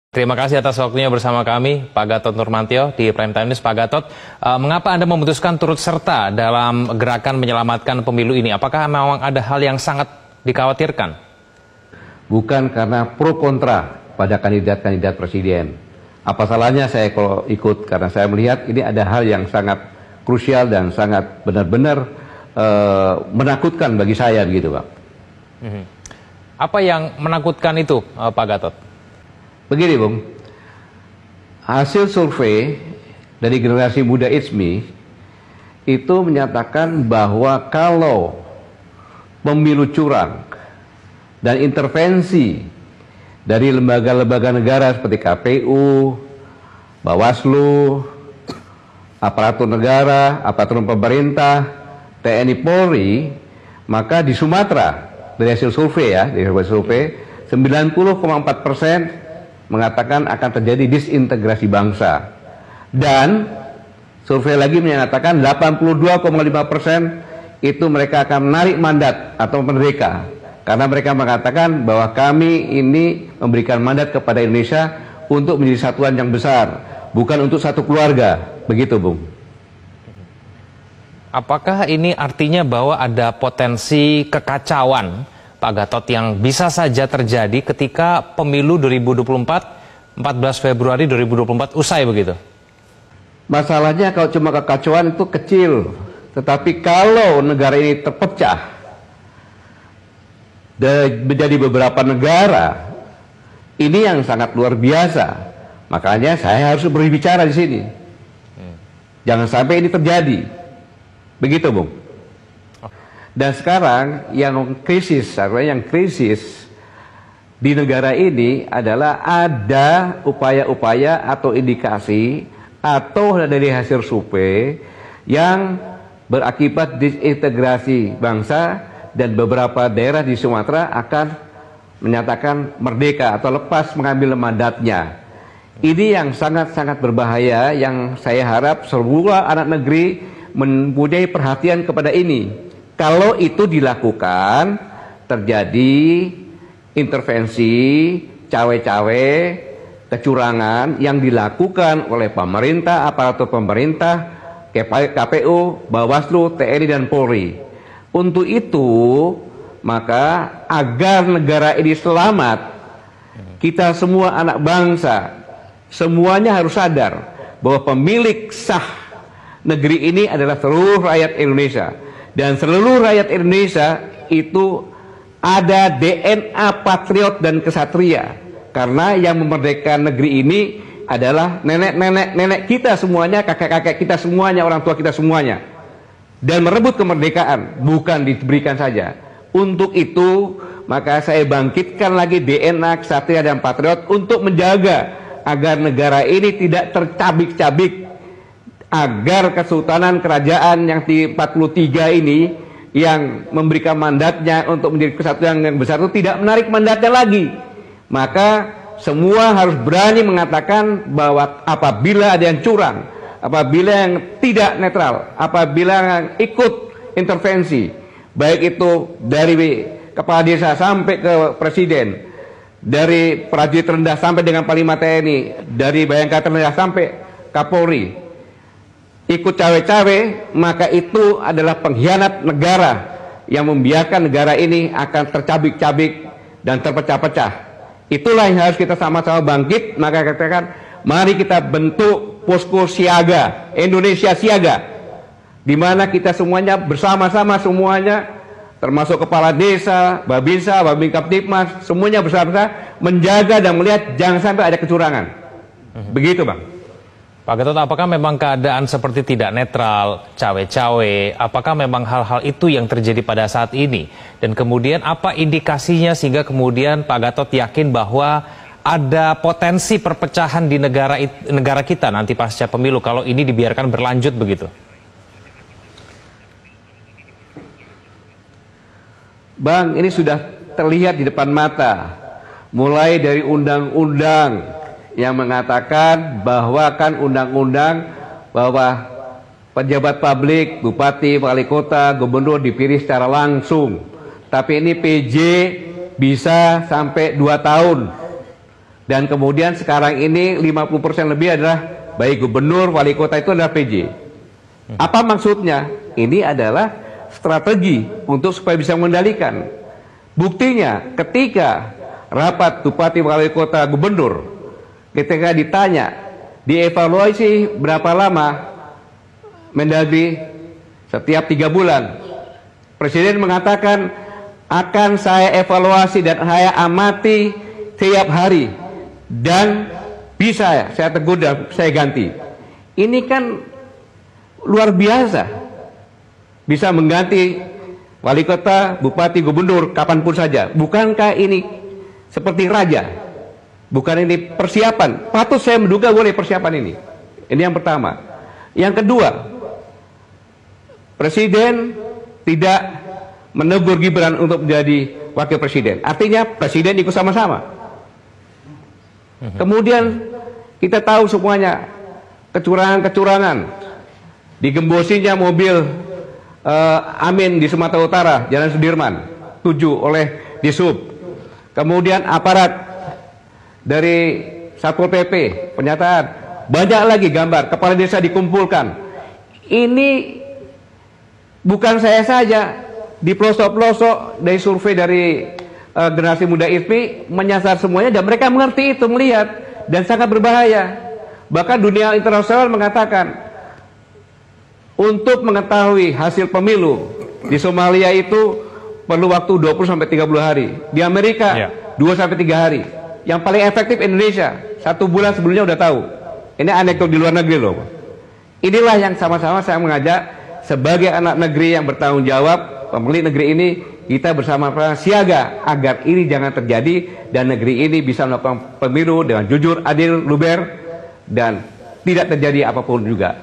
Terima kasih atas waktunya bersama kami, Pak Gatot Nurmantio di Prime Time News. Pak Gatot, mengapa Anda memutuskan turut serta dalam gerakan menyelamatkan pemilu ini? Apakah memang ada hal yang sangat dikhawatirkan? Bukan karena pro kontra pada kandidat-kandidat presiden. Apa salahnya saya kalau ikut? Karena saya melihat ini ada hal yang sangat krusial dan sangat benar-benar menakutkan bagi saya, begitu, Pak. Apa yang menakutkan itu, Pak Gatot? Begini, Bung, hasil survei dari generasi muda ITSMI itu menyatakan bahwa kalau pemilu curang dan intervensi dari lembaga-lembaga negara seperti KPU, Bawaslu, aparatur negara, aparatur pemerintah, TNI Polri, maka di Sumatera dari hasil survei dari hasil survei 90,4% mengatakan akan terjadi disintegrasi bangsa, dan survei lagi menyatakan 82,5% itu mereka akan menarik mandat atau merdeka, karena mereka mengatakan bahwa kami ini memberikan mandat kepada Indonesia untuk menjadi satuan yang besar, bukan untuk satu keluarga, begitu, Bung. Apakah ini artinya bahwa ada potensi kekacauan, Pak Gatot, yang bisa saja terjadi ketika pemilu 2024, 14 Februari 2024 usai begitu? Masalahnya kalau cuma kekacauan itu kecil, tetapi kalau negara ini terpecah dan menjadi beberapa negara, ini yang sangat luar biasa. Makanya saya harus berbicara di sini. Jangan sampai ini terjadi. Begitu, Bung. Dan sekarang yang krisis di negara ini adalah ada upaya-upaya atau indikasi atau dari hasil survei yang berakibat disintegrasi bangsa, dan beberapa daerah di Sumatera akan menyatakan merdeka atau lepas mengambil mandatnya. Ini yang sangat-sangat berbahaya, yang saya harap semua anak negeri mempunyai perhatian kepada ini. Kalau itu dilakukan, terjadi intervensi, cawe-cawe, kecurangan yang dilakukan oleh pemerintah, aparatur pemerintah, KPU, Bawaslu, TNI, dan Polri. Untuk itu, maka agar negara ini selamat, kita semua anak bangsa, semuanya harus sadar bahwa pemilik sah negeri ini adalah seluruh rakyat Indonesia. Dan seluruh rakyat Indonesia itu ada DNA patriot dan kesatria, karena yang memerdekakan negeri ini adalah nenek kita semuanya, kakek-kakek kita semuanya, orang tua kita semuanya, dan merebut kemerdekaan bukan diberikan saja. Untuk itu maka saya bangkitkan lagi DNA kesatria dan patriot untuk menjaga agar negara ini tidak tercabik-cabik, agar kesultanan kerajaan yang di 43 ini yang memberikan mandatnya untuk menjadi kesatuan yang besar itu tidak menarik mandatnya lagi. Maka semua harus berani mengatakan bahwa apabila ada yang curang, apabila yang tidak netral, apabila yang ikut intervensi, baik itu dari kepala desa sampai ke presiden, dari prajurit rendah sampai dengan Panglima TNI, dari Bayangkara rendah sampai Kapolri, ikut cawe-cawe, maka itu adalah pengkhianat negara yang membiarkan negara ini akan tercabik-cabik dan terpecah-pecah. Itulah yang harus kita sama-sama bangkit. Maka katakan, mari kita bentuk posko siaga, Indonesia Siaga, di mana kita semuanya bersama-sama, semuanya termasuk kepala desa, Babinsa, Babin Kaptipmas, semuanya bersama-sama menjaga dan melihat jangan sampai ada kecurangan. Begitu, Bang. Pak Gatot, apakah memang keadaan seperti tidak netral, cawe-cawe, apakah memang hal-hal itu yang terjadi pada saat ini? Dan kemudian apa indikasinya sehingga kemudian Pak Gatot yakin bahwa ada potensi perpecahan di negara kita nanti pasca pemilu kalau ini dibiarkan berlanjut begitu? Bang, ini sudah terlihat di depan mata, mulai dari undang-undang yang mengatakan bahwa kan undang-undang bahwa pejabat publik, bupati, wali kota, gubernur dipilih secara langsung. Tapi ini PJ bisa sampai 2 tahun. Dan kemudian sekarang ini 50% lebih adalah baik gubernur, wali kota itu adalah PJ. Apa maksudnya? Ini adalah strategi untuk supaya bisa mengendalikan. Buktinya ketika rapat bupati, wali kota, gubernur, ketika ditanya, dievaluasi berapa lama Mendagri, setiap 3 bulan. Presiden mengatakan akan saya evaluasi dan saya amati tiap hari. Dan bisa saya tegur dan saya ganti. Ini kan luar biasa. Bisa mengganti wali kota, bupati, gubernur kapanpun saja. Bukankah ini seperti raja? Bukan ini persiapan? Patut saya menduga boleh persiapan ini. Ini yang pertama. Yang kedua, Presiden tidak menegur Gibran untuk menjadi wakil presiden. Artinya presiden ikut sama-sama. Kemudian kita tahu semuanya kecurangan-kecurangan, digembosinya mobil Amin di Sumatera Utara, Jalan Sudirman 7 oleh Disub. Kemudian aparat dari Satpol PP, pernyataan, banyak lagi gambar kepala desa dikumpulkan. Ini bukan saya saja, di pelosok-pelosok dari survei dari generasi muda ISMI menyasar semuanya, dan mereka mengerti itu, melihat, dan sangat berbahaya. Bahkan dunia internasional mengatakan untuk mengetahui hasil pemilu di Somalia itu perlu waktu 20-30 hari, di Amerika 2-3 hari, yang paling efektif Indonesia 1 bulan sebelumnya udah tahu. Ini anekdot di luar negeri loh. Inilah yang sama-sama saya mengajak sebagai anak negeri yang bertanggung jawab, pemilik negeri ini, kita bersama-sama siaga agar ini jangan terjadi dan negeri ini bisa melakukan pemilu dengan jujur, adil, luber, dan tidak terjadi apapun juga.